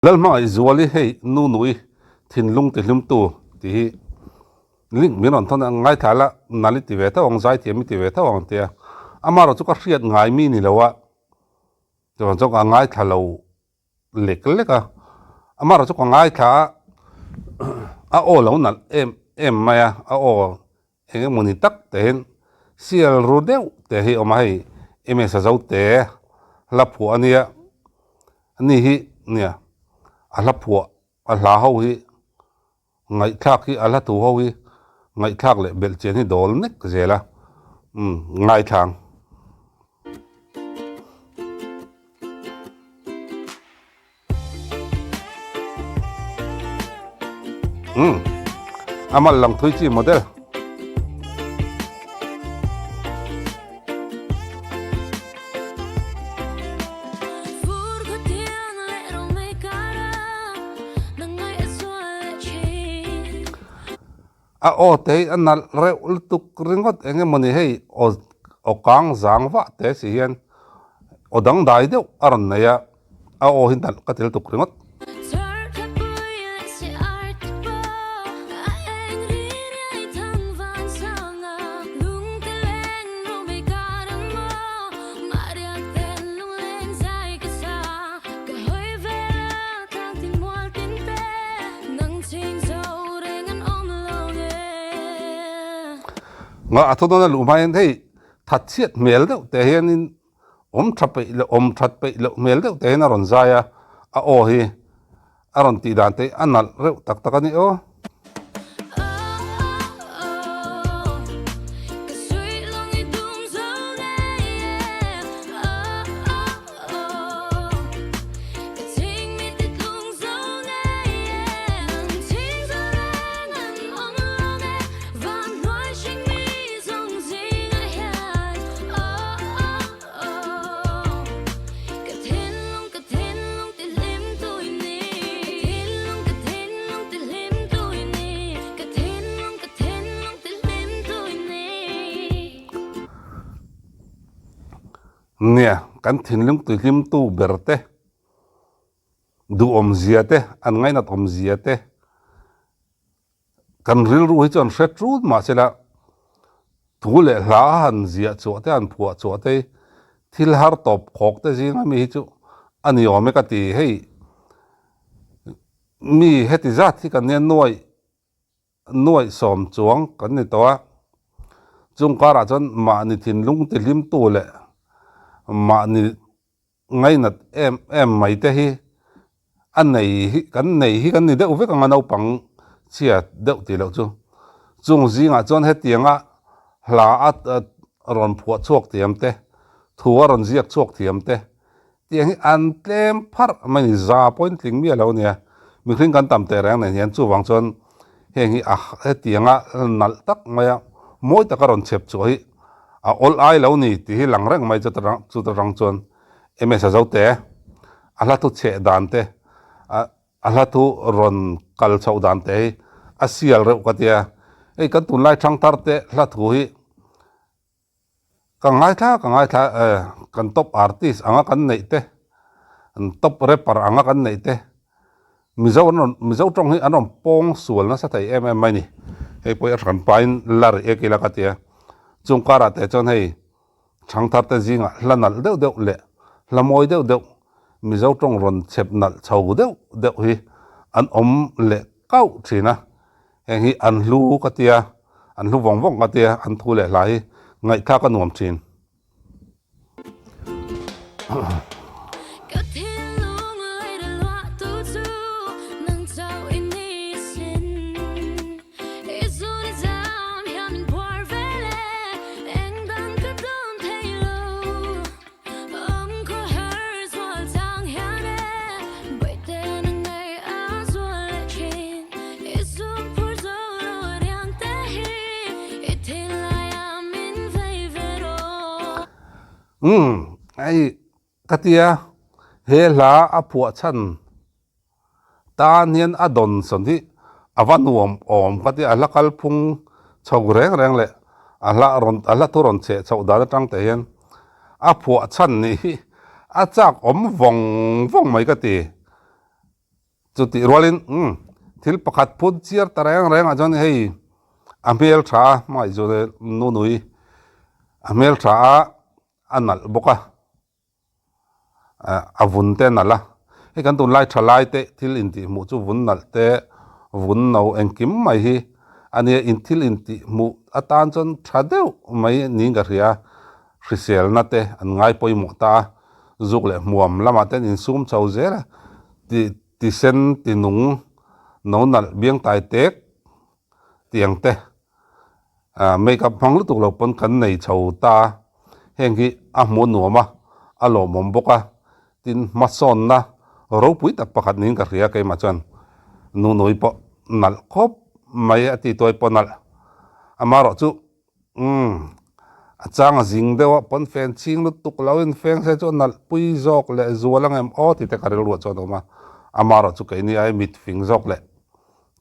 lal ma izuali hei nu nui thin lung ti hlim tu ti ling min on thon ngai thala nali ti ve ta ong zai ti mi ti ve ta ong te amaro chu ka hriat ngai mi ni lowa chon chok ngai thalo lek leka amaro chu ka ngai tha a o lo nal em maya a o enge moni tak te hen sial ru deu te hi oma hei eme sa zau te la phu ania ni hi nia ala phua ala ho hi ngai thak hi ala tu ho hi ngai thak le bel chen hi dol nek zela ngai thang amal lang thui chi model a o te anal re ultuk ringot enge moni hei o kang zang wa te si hian o dang dai deuh aron neya a o hin dal katil tuk ringot nga athodon na lumayan hei thatchiat mel deuh te hian in om that pe lo mel deuh te na ron zaya a o hi aron ti dan te anal reuh tak tak ani o nia kan thinlung tu hlim tu berte du om ziate an ngai nat om ziate kan ril ru hi chon hret rut ma chela thule hla han zia chu te an phua chu te thil har top khok te jinga mi hi chu ani ome ka ti hei mi heti zat hi kan ne noi som chuang kan ni to chung kara chon ma ni thinlung ti hlim tu le ma ni ngai nat em mai te hi an nei hi kan ni deuh vek anga no pang chia deuh ti lo chu chung zinga chon he tianga hla at ron phua chuak tiam te thua ron ziak chuak tiam te tiang hi an tlem phar mani za point ling mi lo nia mi khring kan tam te rang nen hian chu wang chon heng hi he tianga nal tak maya moi ta ron chep chu hi a ol ai lo ni ti hi lang reng mai chu rang chon ms sa zo te ala tu che dan te ala tu ron kal chau dan te a sial re ka tia ei kan tun lai thang tar te la thu hi ka ngai tha kan top artist anga kan nei te an top rapper anga kan nei te mizo tong hi anom pong sual na sa thai mai ni hei poi ran pain lar e kila ka tia chung kara te chon hei thang thar te zinga hlanal deuh le hlamoi deuh mizo tong ron chep nal chau deuh hi an om le kau thina heng hi an hlu ka tia an hlu wong ka tia an thu le lai ngai tha ka nuam thin ai katia he la a phua chan ta nian adon son hi avan om katia alakal phung chog reng le ala tu ron che chau da tang te hian a phua chan ni a chak om vong mai ka ti chu ti rolin thil pakhat phut chiar tareng reng a jon hei amel tha mai zo le nu nui amel tha anal boka avun te nala he kan tun lai thalai te thil in ti mu chu vun nal te vun no engkim mai hi ania in thil in ti mu atan chon thadeu mai ni ga ria hrisel na te an ngai poi mo ta zuk le muam lama ten in sum chau zera ti sen ti nung no nal biang tai tek tiang te make up phang lu tu lo pon kan nei chau ta heng hi a mo nuama a lo mom boka tin mason na ro pui tak pakhat nin ka ria kai ma chan nu noi po nal khop mai ati toy ponal amaro chu achang jing dewa pon fen ching lu tuk lawin feng se chu nal pui jok le zualang em o ti te karel ru chu ma amaro chu kai ni ai mit fing jok le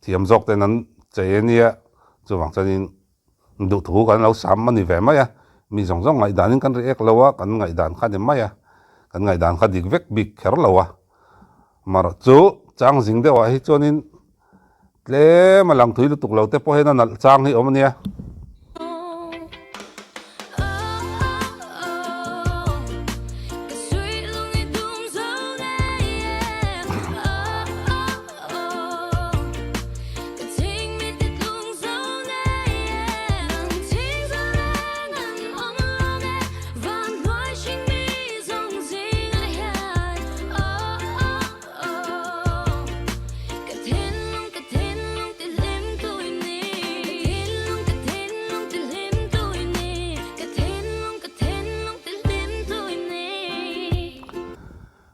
thiam jok te nan chenia chu wang chanin du thu kan lo sam mani ve ma ya mi jong jong ngai danin kan re ek lawa kan ngai dan kha de ma ya kan ngai dan kha dik vek bik kher lawa mar chu chang jing dewa hi chonin tle malang thui lu tuk lo te po he na nal chang hi omnia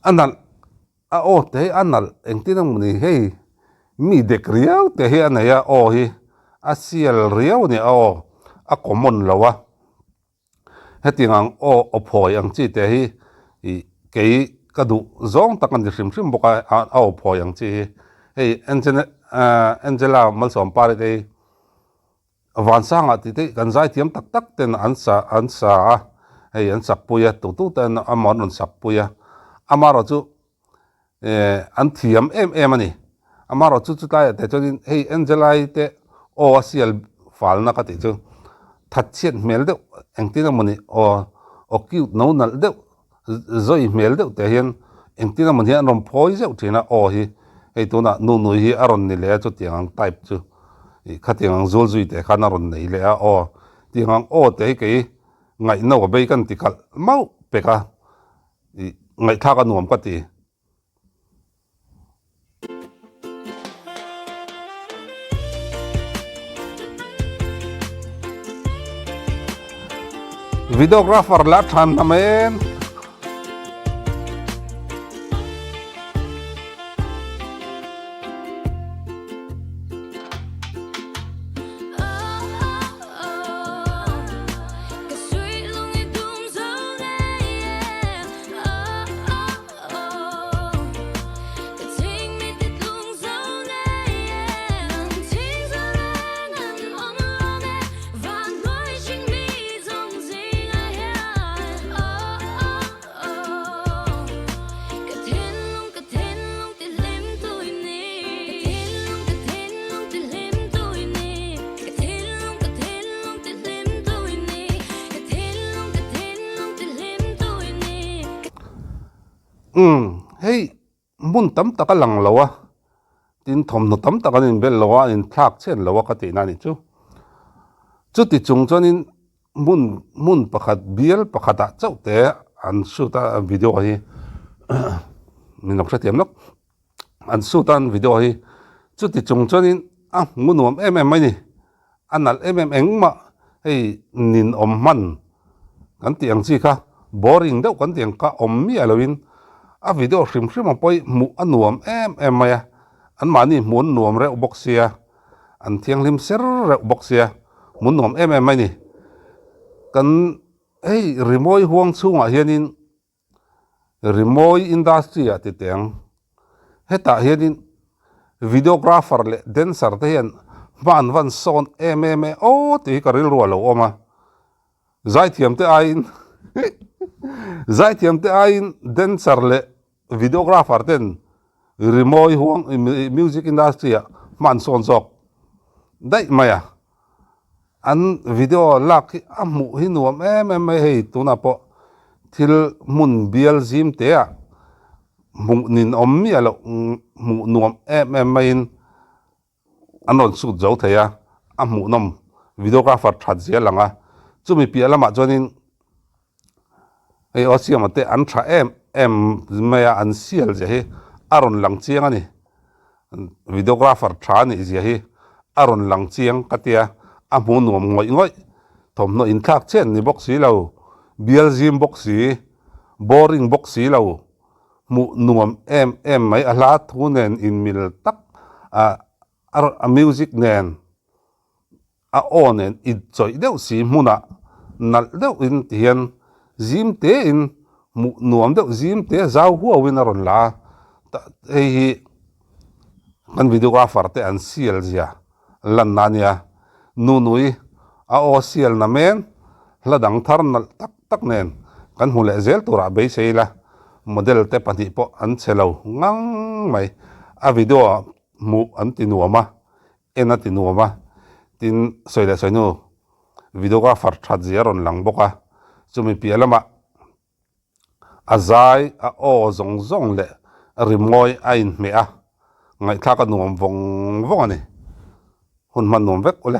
anal o te anal engtinang muni hei mi dek riau te hi anaya o hi asial riau ni o a common lawa hetingang o ophoi ang chi te hi I kei kadu zong takan di hrim hrim boka a ophoi ang chi hei Angela malsom pare te avansang ati te kan zai tiam tak tak ten ansa hei an sakpuya tu ten amon on sakpuya amaro chu an thiam em ani amaro chu tai te chonin hei Angelai te o asial falna ka ti chu thatchian mel de engtina mani o cute no nal de zoi mel de te hian engtina mani an rom phoi zeu thina o hi hei tuna nu hi aron ni le chu tiang type chu khatiang zul zui te khana ron nei le a o tiang o te ke ngai no be kan tikal mau peka ngai tha ka nuam ka ti videographer la than amen hei mun tam taka lang lawa tin thom no tam taka in bel lawa in thak chen lawa ka ti na ni chu ti chung chonin mun pakhat bial pakhata chau te an suta video hi min nok thatiam nok an sutan video hi chu ti chung chonin munuam em mai ni anal em engma hei nin om man kan tiang chi kha boring deuh kan tiang ka om mi alowin a video hrim hrim poi mu anuam em maya an mani mun nuam re boxia an thiang lim ser re boxia mun nuam em mai ni kan ei rimoi huang chunga hianin rimoi industry ati teng heta hianin videographer le dancer te hian van son em o ti karil ro lo oma zai thiam te ain dancer le videographer ten rimoi huang music industry man son sok dai maya an video lak amu hi nuam em hei tuna po thil mun bial zim te a mu nin om mi alo mu nuam em main anon su zo theya amu nom videographer that zia langa chumi pi alama chonin ei osiam te an tha em maya an sial je hi aron lang chiang ani videographer tha ni je hi aron lang chiang katia amu nuam ngoi thom no in thak chen ni box si lo bial zim box si boring box si lo mu nuam em mai ala thunen in mil tak a music nen a onen it choi deuh si muna nal deuh in tian zim te in mu nuam deuh zim te zau hu win aron la hi kan videographer te an sial zia lan nania nunui a o sial na men hladang thar nal tak nen kan hule zel tura be seila model te pani po an chelo ngang mai a video mu an tinuama ena tinuama tin soile soinu videographer that ziaron lang boka chumi pialama azai a o zong le rimoi ain me a ngai thaka nuam vong ani hun man nuam vek ole